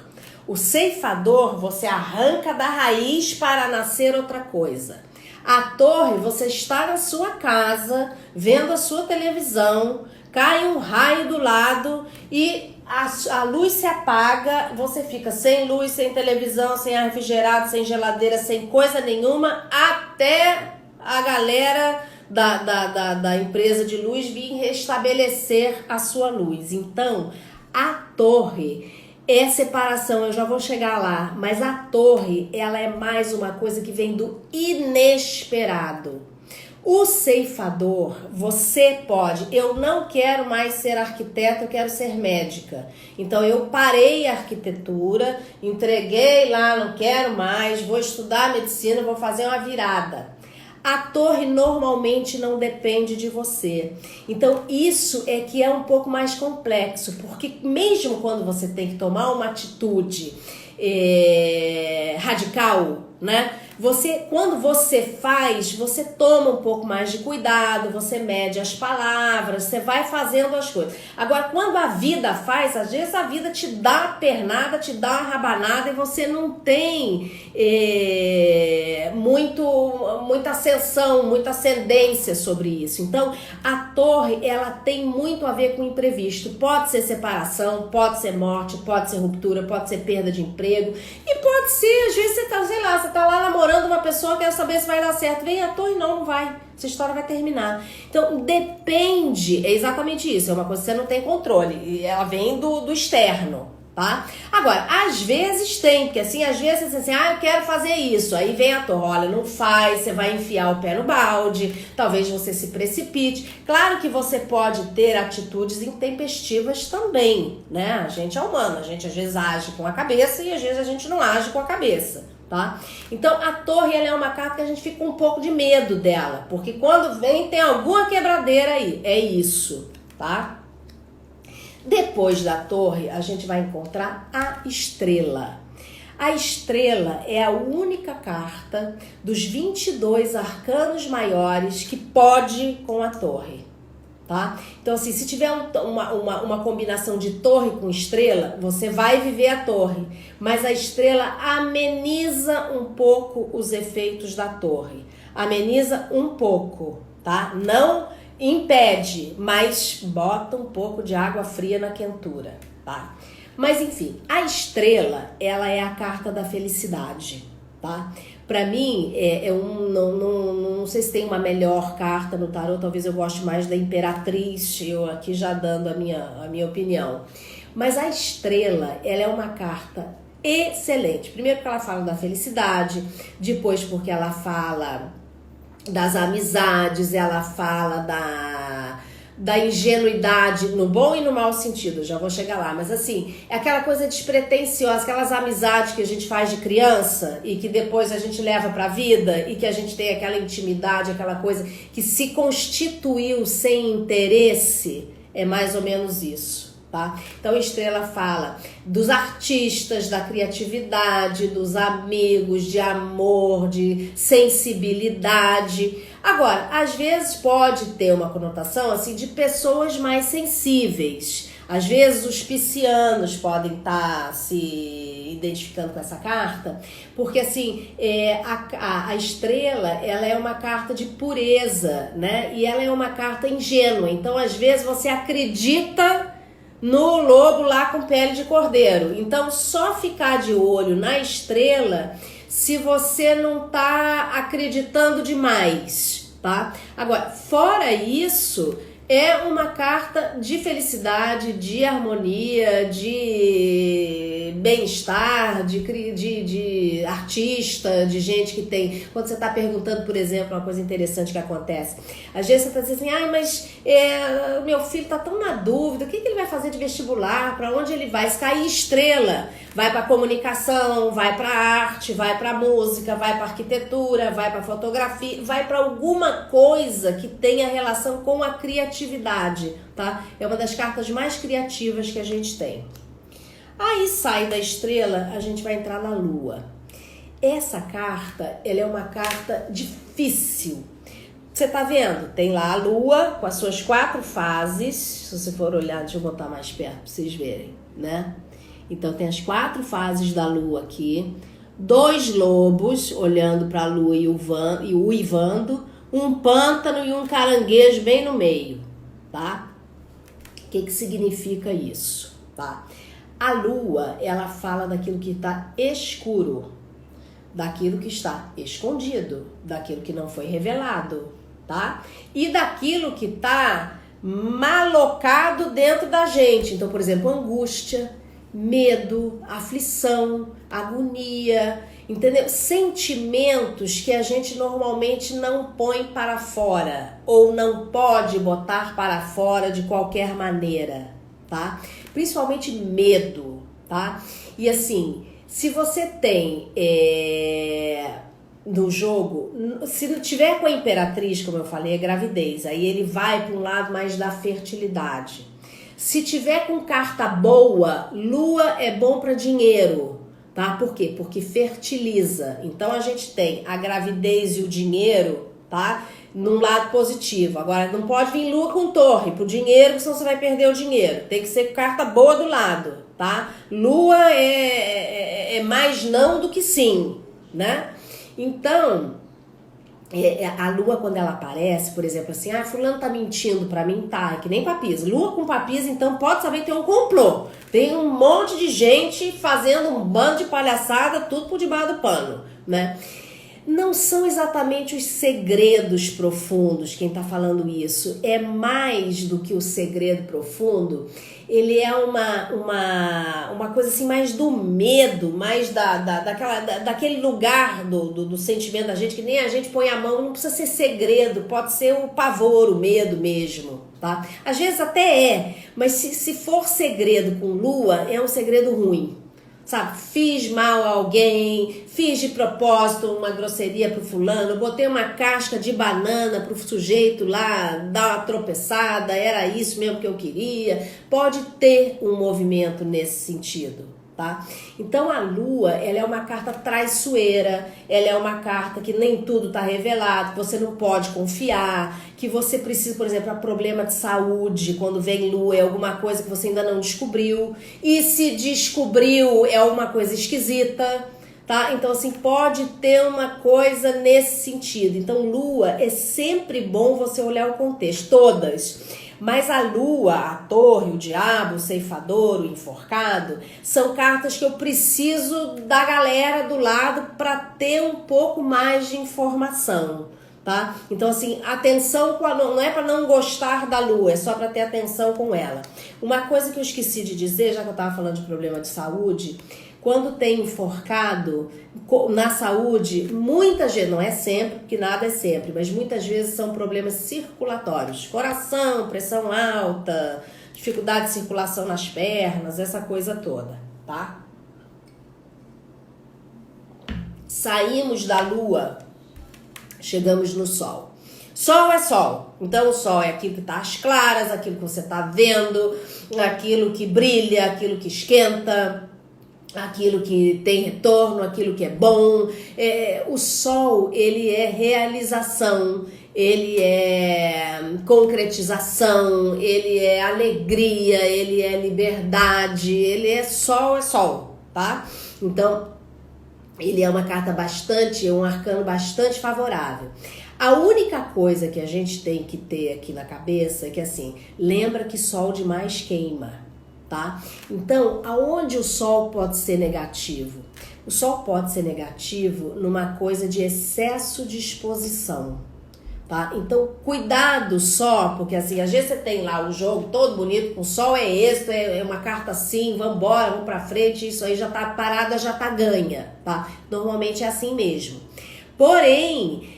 O ceifador, você arranca da raiz para nascer outra coisa. A torre, você está na sua casa, vendo a sua televisão, cai um raio do lado e a luz se apaga, você fica sem luz, sem televisão, sem ar refrigerado, sem geladeira, sem coisa nenhuma, até a galera da empresa de luz vir restabelecer a sua luz. Então, a torre é separação, eu já vou chegar lá, mas a torre, ela é mais uma coisa que vem do inesperado. O ceifador, você pode, eu não quero mais ser arquiteta, eu quero ser médica. Então eu parei a arquitetura, entreguei lá, não quero mais, vou estudar medicina, vou fazer uma virada. A torre normalmente não depende de você. Então isso é que é um pouco mais complexo, porque mesmo quando você tem que tomar uma atitude radical, né? Quando você faz, você toma um pouco mais de cuidado, você mede as palavras, você vai fazendo as coisas. Agora, quando a vida faz, às vezes a vida te dá uma pernada, te dá uma rabanada e você não tem muita ascensão, muita ascendência sobre isso. Então, a torre, ela tem muito a ver com o imprevisto. Pode ser separação, pode ser morte, pode ser ruptura, pode ser perda de emprego e pode ser, às vezes, você tá lá namorando uma pessoa, quer saber se vai dar certo. Vem a torre, não vai. Essa história vai terminar. Então, depende, é exatamente isso. É uma coisa que você não tem controle. E ela vem do externo, tá? Agora, às vezes tem, porque assim, às vezes assim, eu quero fazer isso, aí vem a torre, olha, não faz, você vai enfiar o pé no balde, talvez você se precipite. Claro que você pode ter atitudes intempestivas também, né? A gente é humano, a gente às vezes age com a cabeça e às vezes a gente não age com a cabeça, tá? Então, a torre, ela é uma carta que a gente fica com um pouco de medo dela, porque quando vem tem alguma quebradeira aí, é isso, tá? Depois da torre, a gente vai encontrar a estrela. A estrela é a única carta dos 22 arcanos maiores que pode com a torre, tá? Então, assim, se tiver uma combinação de torre com estrela, você vai viver a torre, mas a estrela ameniza um pouco os efeitos da torre. Ameniza um pouco, tá? Não impede, mas bota um pouco de água fria na quentura, tá? Mas enfim, a estrela, ela é a carta da felicidade, tá? Pra mim, não sei se tem uma melhor carta no tarô, talvez eu goste mais da Imperatriz, eu aqui já dando a minha opinião. Mas a estrela, ela é uma carta excelente. Primeiro porque ela fala da felicidade, depois porque ela fala das amizades, ela fala da ingenuidade, no bom e no mau sentido, já vou chegar lá, mas assim, é aquela coisa despretensiosa, aquelas amizades que a gente faz de criança e que depois a gente leva pra vida e que a gente tem aquela intimidade, aquela coisa que se constituiu sem interesse, é mais ou menos isso. Tá? Então, estrela fala dos artistas, da criatividade, dos amigos, de amor, de sensibilidade. Agora, às vezes pode ter uma conotação assim de pessoas mais sensíveis. Às vezes os piscianos podem estar se identificando com essa carta, porque assim, a estrela, ela é uma carta de pureza, né? E ela é uma carta ingênua. Então, às vezes você acredita no lobo lá com pele de cordeiro. Então, só ficar de olho na estrela se você não tá acreditando demais, tá? Agora, fora isso, é uma carta de felicidade, de harmonia, de bem-estar, de artista, de gente que tem... Quando você está perguntando, por exemplo, uma coisa interessante que acontece, às vezes você está dizendo assim, mas o meu filho está tão na dúvida, o que ele vai fazer de vestibular, para onde ele vai? Se cair estrela, vai para comunicação, vai para arte, vai para música, vai para arquitetura, vai para fotografia, vai para alguma coisa que tenha relação com a criatividade, tá? É uma das cartas mais criativas que a gente tem. Aí sai da estrela, a gente vai entrar na lua. Essa carta, ela é uma carta difícil. Você tá vendo? Tem lá a lua com as suas 4 fases. Se você for olhar, deixa eu botar mais perto pra vocês verem, né? Então tem as 4 fases da lua aqui. 2 lobos olhando para a lua e uivando. Um pântano e um caranguejo bem no meio, tá? O que significa isso, tá? A lua, ela fala daquilo que está escuro, daquilo que está escondido, daquilo que não foi revelado, tá? E daquilo que está malocado dentro da gente. Então, por exemplo, angústia, medo, aflição, agonia, entendeu? Sentimentos que a gente normalmente não põe para fora ou não pode botar para fora de qualquer maneira, tá? Principalmente medo, tá? E assim, se você tem no jogo, se não tiver com a Imperatriz, como eu falei, é gravidez, aí ele vai para um lado mais da fertilidade. Se tiver com carta boa, lua é bom para dinheiro, tá? Por quê? Porque fertiliza. Então a gente tem a gravidez e o dinheiro, tá? Num lado positivo. Agora, não pode vir lua com torre pro dinheiro, senão você vai perder o dinheiro. Tem que ser carta boa do lado, tá? Lua é mais não do que sim, né? Então, a lua, quando ela aparece, por exemplo, assim, fulano tá mentindo pra mim, tá, é que nem papisa. Lua com papisa, então pode saber que tem um complô. Tem um monte de gente fazendo um bando de palhaçada, tudo por debaixo do pano, né? Não são exatamente os segredos profundos, quem está falando isso. É mais do que o segredo profundo. Ele é uma coisa assim mais do medo, mais daquele lugar do sentimento da gente, que nem a gente põe a mão, não precisa ser segredo, pode ser o pavor, o medo mesmo, tá? Às vezes até é, mas se for segredo com lua, é um segredo ruim. Sabe, fiz mal a alguém, fiz de propósito uma grosseria pro fulano, botei uma casca de banana pro sujeito lá dar uma tropeçada, era isso mesmo que eu queria. Pode ter um movimento nesse sentido, tá? Então a lua, ela é uma carta traiçoeira, ela é uma carta que nem tudo tá revelado, que você não pode confiar, que você precisa, por exemplo, problema de saúde, quando vem lua, é alguma coisa que você ainda não descobriu, e se descobriu é uma coisa esquisita, tá? Então assim, pode ter uma coisa nesse sentido. Então lua, é sempre bom você olhar o contexto, todas. Mas a lua, a torre, o diabo, o ceifador, o enforcado, são cartas que eu preciso da galera do lado para ter um pouco mais de informação, tá? Então assim, atenção com a lua, não é para não gostar da lua, é só para ter atenção com ela. Uma coisa que eu esqueci de dizer, já que eu estava falando de problema de saúde, quando tem enforcado na saúde, muitas vezes, não é sempre, porque nada é sempre, mas muitas vezes são problemas circulatórios. Coração, pressão alta, dificuldade de circulação nas pernas, essa coisa toda, tá? Saímos da lua, chegamos no sol. Sol é sol, então o sol é aquilo que está às claras, aquilo que você está vendo, aquilo que brilha, aquilo que esquenta, aquilo que tem retorno, aquilo que é bom. O sol, ele é realização, ele é concretização, ele é alegria, ele é liberdade, ele é sol, tá? Então, ele é uma carta um arcano bastante favorável. A única coisa que a gente tem que ter aqui na cabeça é que assim, lembra que sol demais queima. Tá? Então, aonde o sol pode ser negativo? O sol pode ser negativo numa coisa de excesso de exposição, tá? Então, cuidado só, porque assim, às vezes você tem lá o jogo todo bonito, com o sol é esse, é uma carta assim, vambora, vamos pra frente, isso aí já tá parada, já tá ganha, tá? Normalmente é assim mesmo. Porém,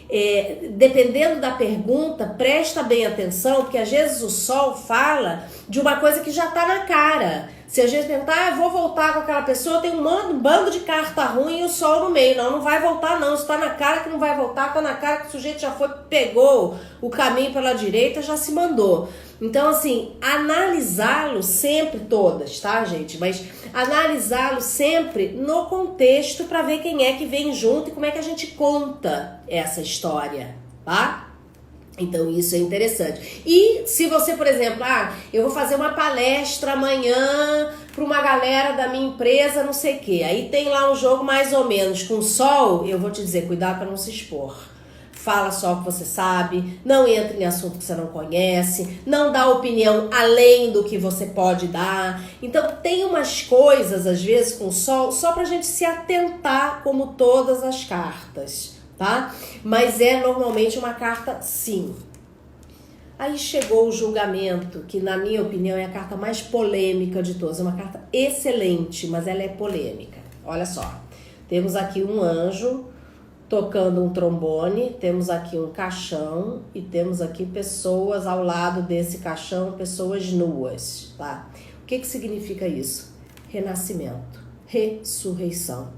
dependendo da pergunta, presta bem atenção, porque às vezes o sol fala de uma coisa que já tá na cara. Se a gente perguntar, eu vou voltar com aquela pessoa, tem um bando de carta ruim e o sol no meio. Não vai voltar não, se tá na cara que não vai voltar, tá na cara que o sujeito já pegou o caminho pela direita, já se mandou. Então assim, analisá-lo sempre, todas, tá gente? Mas analisá-lo sempre no contexto para ver quem é que vem junto e como é que a gente conta essa história, tá? Então isso é interessante. E se você, por exemplo, eu vou fazer uma palestra amanhã para uma galera da minha empresa, não sei o quê. Aí tem lá um jogo mais ou menos com sol, eu vou te dizer, cuidado para não se expor. Fala só o que você sabe, não entra em assunto que você não conhece, não dá opinião além do que você pode dar. Então tem umas coisas, às vezes, com o sol, só pra gente se atentar, como todas as cartas, tá? Mas é normalmente uma carta sim. Aí chegou o julgamento, que na minha opinião é a carta mais polêmica de todas. É uma carta excelente, mas ela é polêmica. Olha só, temos aqui um anjo tocando um trombone, temos aqui um caixão e temos aqui pessoas ao lado desse caixão, pessoas nuas, tá? O que significa isso? Renascimento, ressurreição.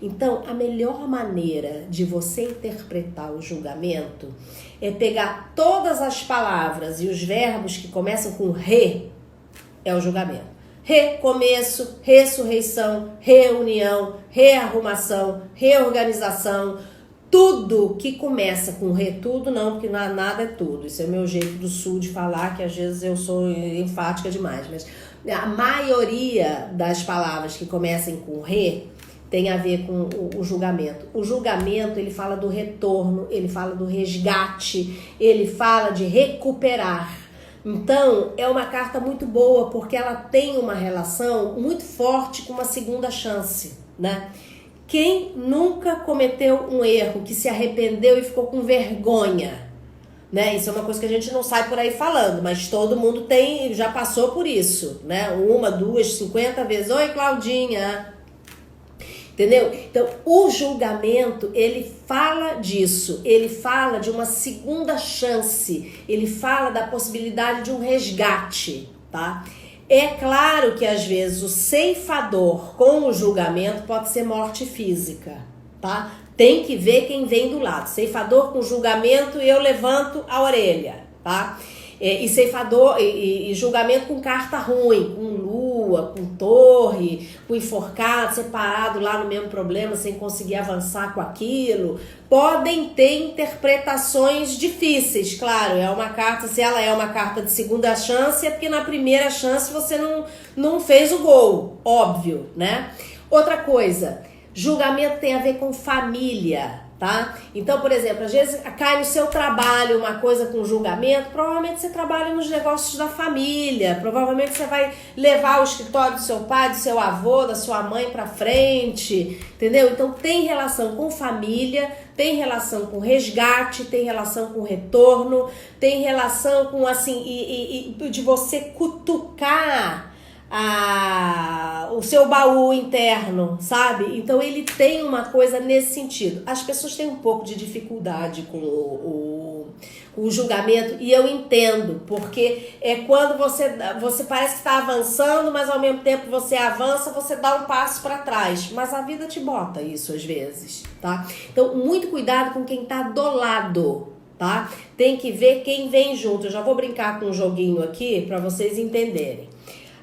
Então, a melhor maneira de você interpretar o julgamento é pegar todas as palavras e os verbos que começam com re, é o julgamento. Recomeço, ressurreição, reunião, rearrumação, reorganização. Tudo que começa com tudo não, porque nada é tudo. Isso é meu jeito do sul de falar, que às vezes eu sou enfática demais. Mas a maioria das palavras que começam com tem a ver com o julgamento. O julgamento, ele fala do retorno, ele fala do resgate, ele fala de recuperar. Então, é uma carta muito boa, porque ela tem uma relação muito forte com uma segunda chance, né? Quem nunca cometeu um erro, que se arrependeu e ficou com vergonha? Né? Isso é uma coisa que a gente não sai por aí falando, mas todo mundo já passou por isso, né? 1, 2, 50 vezes. Oi, Claudinha! Entendeu? Então, o julgamento, ele fala disso, ele fala de uma segunda chance, ele fala da possibilidade de um resgate, tá? É claro que às vezes o ceifador com o julgamento pode ser morte física, tá? Tem que ver quem vem do lado. Ceifador com julgamento, eu levanto a orelha, tá? E ceifador e julgamento com carta ruim, com lua, com torre, com enforcado, separado lá no mesmo problema, sem conseguir avançar com aquilo. Podem ter interpretações difíceis, claro. É uma carta, se ela é uma carta de segunda chance, é porque na primeira chance você não fez o gol, óbvio, né? Outra coisa, julgamento tem a ver com família, tá? Então, por exemplo, às vezes cai no seu trabalho uma coisa com julgamento, provavelmente você trabalha nos negócios da família, provavelmente você vai levar o escritório do seu pai, do seu avô, da sua mãe pra frente, entendeu? Então tem relação com família, tem relação com resgate, tem relação com retorno, tem relação com assim, de você cutucar o seu baú interno, sabe? Então ele tem uma coisa nesse sentido. As pessoas têm um pouco de dificuldade com o julgamento, e eu entendo, porque é quando você parece que está avançando, mas ao mesmo tempo você avança, você dá um passo para trás, mas a vida te bota isso às vezes, tá? Então muito cuidado com quem tá do lado, tá? Tem que ver quem vem junto. Eu já vou brincar com um joguinho aqui para vocês entenderem.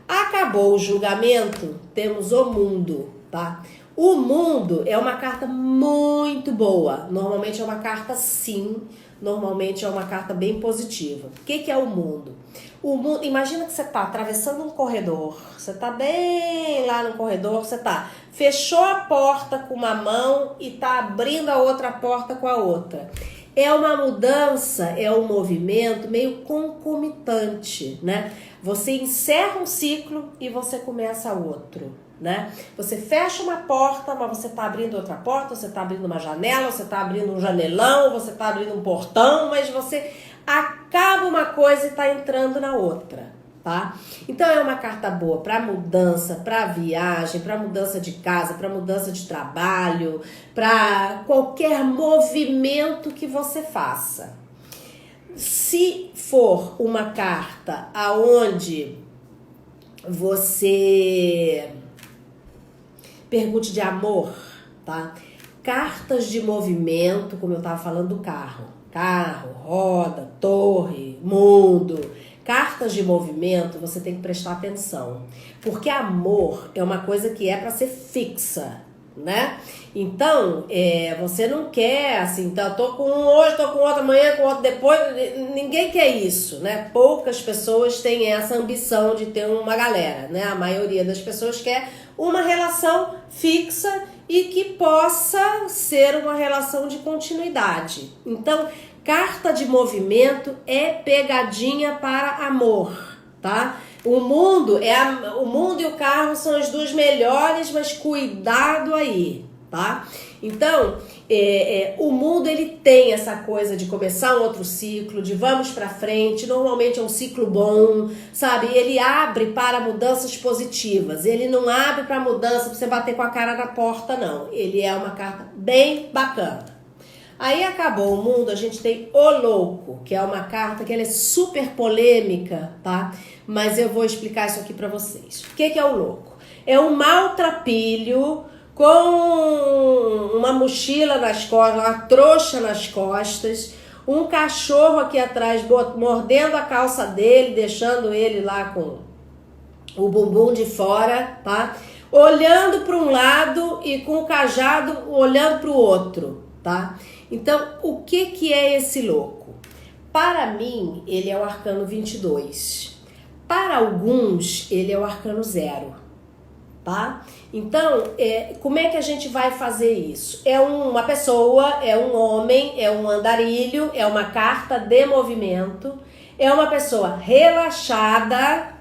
Acabou o julgamento, temos o mundo, tá? O mundo é uma carta muito boa, normalmente é uma carta sim, normalmente é uma carta bem positiva. O que é o mundo? O mundo, imagina que você tá atravessando um corredor, você tá bem lá no corredor, fechou a porta com uma mão e tá abrindo a outra porta com a outra. É uma mudança, é um movimento meio concomitante, né? Você encerra um ciclo e você começa outro, né? Você fecha uma porta, mas você tá abrindo outra porta, você tá abrindo uma janela, você tá abrindo um janelão, você tá abrindo um portão, mas você acaba uma coisa e tá entrando na outra, tá? Então é uma carta boa para mudança, para viagem, para mudança de casa, para mudança de trabalho, para qualquer movimento que você faça. Se for uma carta aonde você pergunte de amor, tá? Cartas de movimento, como eu tava falando do carro, roda, torre, mundo. Cartas de movimento, você tem que prestar atenção, porque amor é uma coisa que é para ser fixa, né? Então, você não quer assim, então, tô com um hoje, tô com outro amanhã, com outro depois, ninguém quer isso, né? Poucas pessoas têm essa ambição de ter uma galera, né? A maioria das pessoas quer uma relação fixa e que possa ser uma relação de continuidade. Então, carta de movimento é pegadinha para amor, tá? O mundo e o carro são as duas melhores, mas cuidado aí, tá? Então, o mundo ele tem essa coisa de começar um outro ciclo, de vamos pra frente, normalmente é um ciclo bom, sabe? Ele abre para mudanças positivas, ele não abre para mudança pra você bater com a cara na porta, não. Ele é uma carta bem bacana. Aí acabou o mundo, a gente tem o louco, que é uma carta que ela é super polêmica, tá? Mas eu vou explicar isso aqui pra vocês. O que é o louco? É um maltrapilho com uma mochila nas costas, uma trouxa nas costas, um cachorro aqui atrás mordendo a calça dele, deixando ele lá com o bumbum de fora, tá? Olhando para um lado e com o cajado olhando para o outro, tá? Então, o que é esse louco? Para mim, ele é o arcano 22. Para alguns, ele é o arcano 0, tá? Então, como é que a gente vai fazer isso? É uma pessoa, é um homem, é um andarilho, é uma carta de movimento, é uma pessoa relaxada,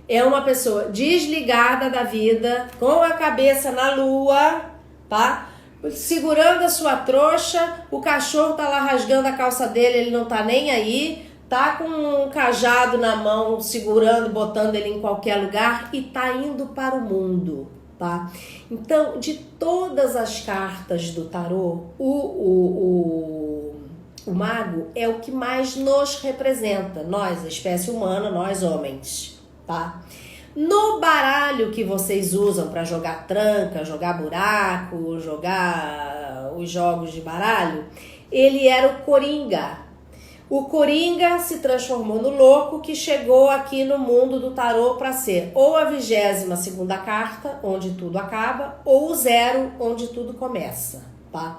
é uma pessoa desligada da vida, com a cabeça na lua, tá? Segurando a sua trouxa, o cachorro tá lá rasgando a calça dele, ele não tá nem aí, tá com um cajado na mão, segurando, botando ele em qualquer lugar e tá indo para o mundo, tá? Então, de todas as cartas do tarô, o mago é o que mais nos representa, nós, a espécie humana, nós homens, tá? No baralho que vocês usam para jogar tranca, jogar buraco, jogar os jogos de baralho, ele era o Coringa. O Coringa se transformou no louco que chegou aqui no mundo do tarô para ser ou a 22ª carta, onde tudo acaba, ou o 0, onde tudo começa, tá?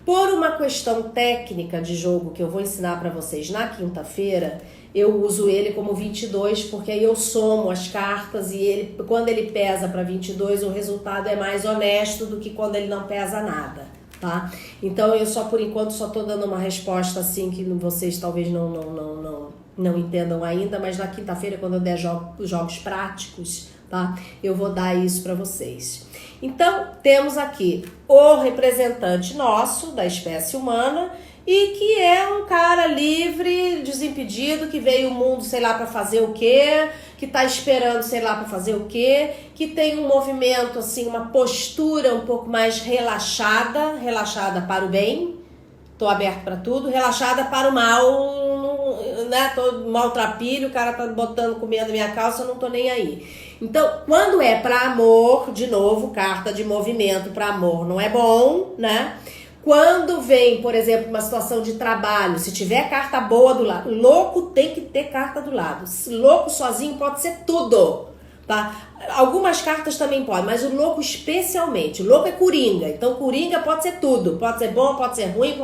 Por uma questão técnica de jogo que eu vou ensinar para vocês na quinta-feira, eu uso ele como 22, porque aí eu somo as cartas e ele, quando ele pesa para 22, o resultado é mais honesto do que quando ele não pesa nada, tá? Então eu só por enquanto só tô dando uma resposta assim que vocês talvez não entendam ainda, mas na quinta-feira, quando eu der jogos práticos, tá? Eu vou dar isso para vocês. Então, temos aqui o representante nosso da espécie humana e que é um cara livre, desimpedido, que veio o mundo, sei lá, para fazer o quê, que tá esperando, sei lá, para fazer o quê, que tem um movimento, assim, uma postura um pouco mais relaxada para o bem, tô aberto para tudo, relaxada para o mal, né, tô maltrapilho, o cara tá botando comida na minha calça, eu não tô nem aí. Então, quando é para amor, de novo, carta de movimento para amor não é bom, né? Quando vem, por exemplo, uma situação de trabalho, se tiver carta boa do lado, louco tem que ter carta do lado. Louco sozinho pode ser tudo, tá? Algumas cartas também podem, mas o louco especialmente. O louco é coringa, então coringa pode ser tudo. Pode ser bom, pode ser ruim,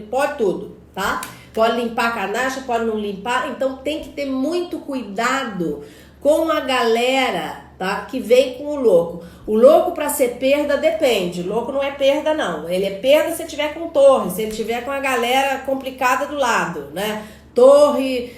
pode tudo, tá? Pode limpar a canastra, pode não limpar. Então tem que ter muito cuidado com a galera, tá? Que vem com o louco. O louco para ser perda depende. O louco não é perda não. Ele é perda se tiver com torre, se ele tiver com a galera complicada do lado, né? Torre,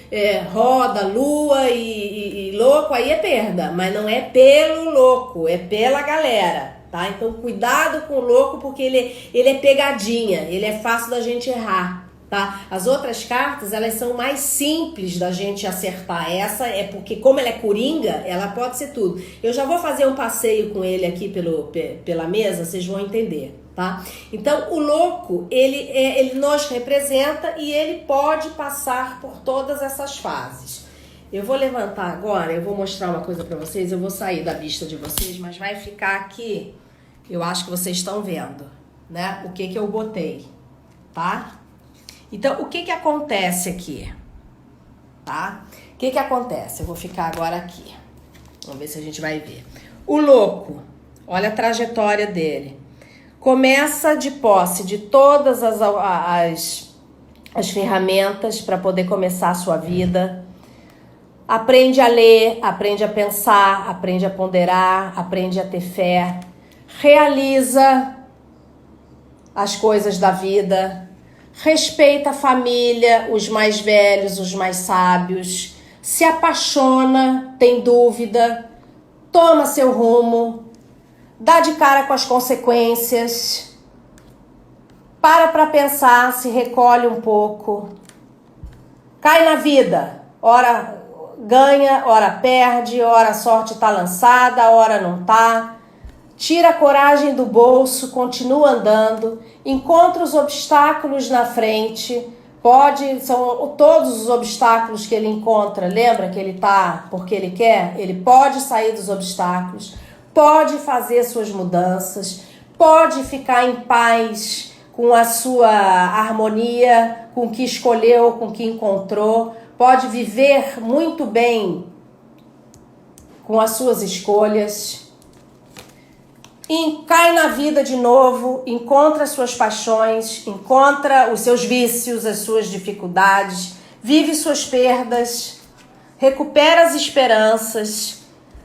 roda, lua e louco, aí é perda. Mas não é pelo louco, é pela galera, tá? Então cuidado com o louco porque ele é pegadinha, ele é fácil da gente errar. Tá? As outras cartas, elas são mais simples da gente acertar. Essa é porque, como ela é coringa, ela pode ser tudo. Eu já vou fazer um passeio com ele aqui pela mesa, vocês vão entender, tá? Então, o louco, ele nos representa e ele pode passar por todas essas fases. Eu vou levantar agora, eu vou mostrar uma coisa pra vocês, eu vou sair da vista de vocês, mas vai ficar aqui, eu acho que vocês estão vendo, né? O que eu botei, tá? Então, o que acontece aqui, tá? O que acontece? Eu vou ficar agora aqui. Vamos ver se a gente vai ver. O louco, olha a trajetória dele. Começa de posse de todas as ferramentas para poder começar a sua vida. Aprende a ler, aprende a pensar, aprende a ponderar, aprende a ter fé. Realiza as coisas da vida. Respeita a família, os mais velhos, os mais sábios, se apaixona, tem dúvida, toma seu rumo, dá de cara com as consequências, para pensar, se recolhe um pouco, cai na vida, ora ganha, ora perde, ora a sorte tá lançada, ora não tá. Tira a coragem do bolso, continua andando, encontra os obstáculos na frente, são todos os obstáculos que ele encontra, lembra que ele tá porque ele quer? Ele pode sair dos obstáculos, pode fazer suas mudanças, pode ficar em paz com a sua harmonia, com o que escolheu, com o que encontrou, pode viver muito bem com as suas escolhas. E cai na vida de novo, encontra as suas paixões, encontra os seus vícios, as suas dificuldades, vive suas perdas, recupera as esperanças,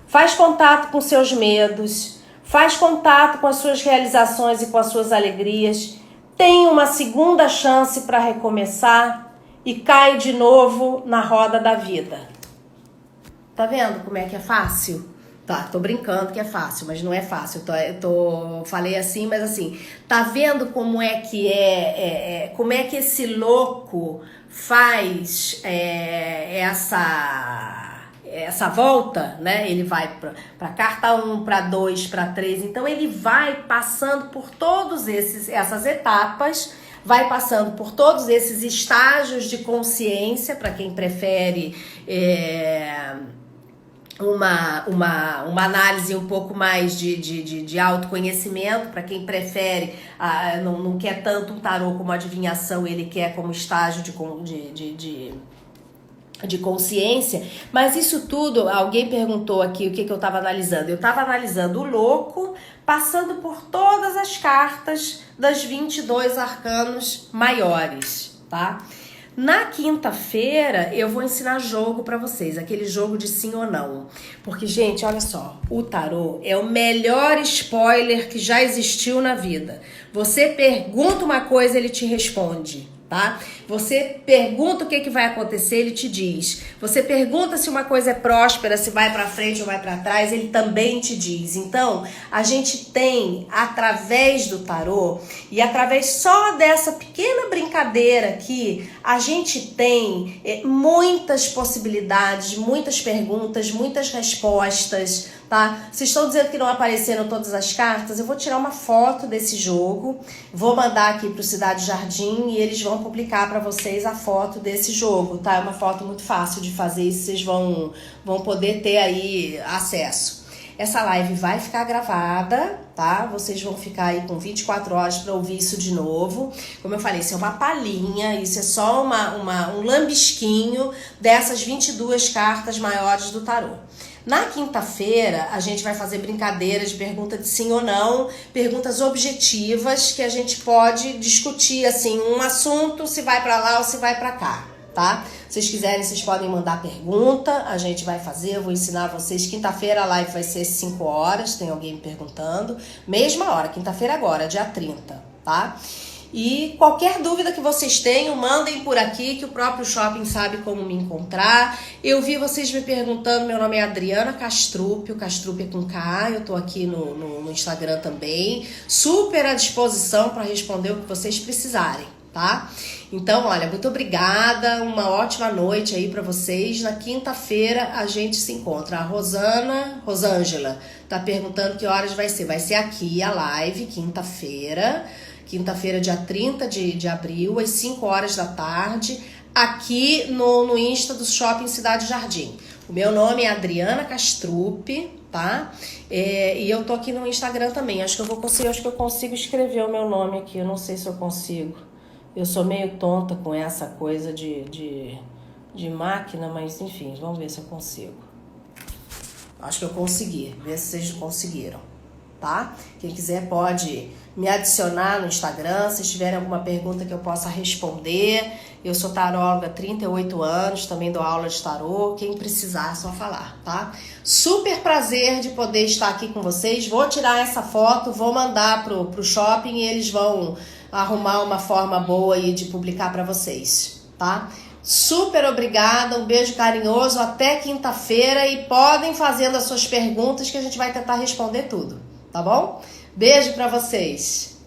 faz contato com seus medos, faz contato com as suas realizações e com as suas alegrias, tem uma segunda chance para recomeçar e cai de novo na roda da vida. Tá vendo como é que é fácil? Tá, tô brincando que é fácil, mas não é fácil. Falei assim, mas assim, tá vendo como é que como é que esse louco faz essa volta, né? Ele vai para carta 1, para 2, para 3. Então ele vai passando por todos essas etapas, vai passando por todos esses estágios de consciência, para quem prefere uma análise um pouco mais de autoconhecimento, para quem prefere, não quer tanto um tarô como adivinhação, ele quer como estágio de consciência. Mas isso tudo, alguém perguntou aqui o que eu estava analisando. Eu estava analisando o louco, passando por todas as cartas das 22 arcanos maiores, tá? Na quinta-feira eu vou ensinar jogo pra vocês, aquele jogo de sim ou não. Porque, gente, olha só, o tarô é o melhor spoiler que já existiu na vida. Você pergunta uma coisa, ele te responde, tá? Você pergunta o que vai acontecer, ele te diz. Você pergunta se uma coisa é próspera, se vai pra frente ou vai pra trás, ele também te diz. Então, a gente tem, através do tarô e através só dessa pequena brincadeira aqui, a gente tem muitas possibilidades, muitas perguntas, muitas respostas, tá? Vocês estão dizendo que não apareceram todas as cartas? Eu vou tirar uma foto desse jogo, vou mandar aqui pro Cidade Jardim e eles vão publicar para vocês a foto desse jogo, tá? É uma foto muito fácil de fazer e vocês vão poder ter aí acesso. Essa live vai ficar gravada, tá? Vocês vão ficar aí com 24 horas para ouvir isso de novo. Como eu falei, isso é uma palhinha, isso é só um lambisquinho dessas 22 cartas maiores do tarô. Na quinta-feira, a gente vai fazer brincadeiras de pergunta de sim ou não, perguntas objetivas que a gente pode discutir, assim, um assunto, se vai pra lá ou se vai pra cá, tá? Se vocês quiserem, vocês podem mandar pergunta, a gente vai fazer, eu vou ensinar vocês. Quinta-feira a live vai ser 5 horas, tem alguém me perguntando. Mesma hora, quinta-feira agora, dia 30, tá? E qualquer dúvida que vocês tenham, mandem por aqui, que o próprio Shopping sabe como me encontrar. Eu vi vocês me perguntando, meu nome é Adriana Castrup, o Castrup é com K, eu tô aqui no Instagram também, super à disposição para responder o que vocês precisarem, tá? Então, olha, muito obrigada, uma ótima noite aí para vocês. Na quinta-feira a gente se encontra. A Rosângela tá perguntando que horas vai ser. Vai ser aqui a live, quinta-feira, dia 30 de abril, às 5 horas da tarde, aqui no Insta do Shopping Cidade Jardim. O meu nome é Adriana Castrup, tá? E eu tô aqui no Instagram também. Acho que eu consigo escrever o meu nome aqui. Eu não sei se eu consigo. Eu sou meio tonta com essa coisa de máquina, mas enfim, vamos ver se eu consigo. Acho que eu consegui. Vê se vocês conseguiram, tá? Quem quiser pode me adicionar no Instagram, se tiverem alguma pergunta que eu possa responder. Eu sou taróloga há 38 anos, também dou aula de tarô. Quem precisar é só falar, tá? Super prazer de poder estar aqui com vocês. Vou tirar essa foto, vou mandar pro shopping e eles vão arrumar uma forma boa aí de publicar para vocês, tá? Super obrigada, um beijo carinhoso, até quinta-feira e podem fazendo as suas perguntas que a gente vai tentar responder tudo, tá bom? Beijo pra vocês!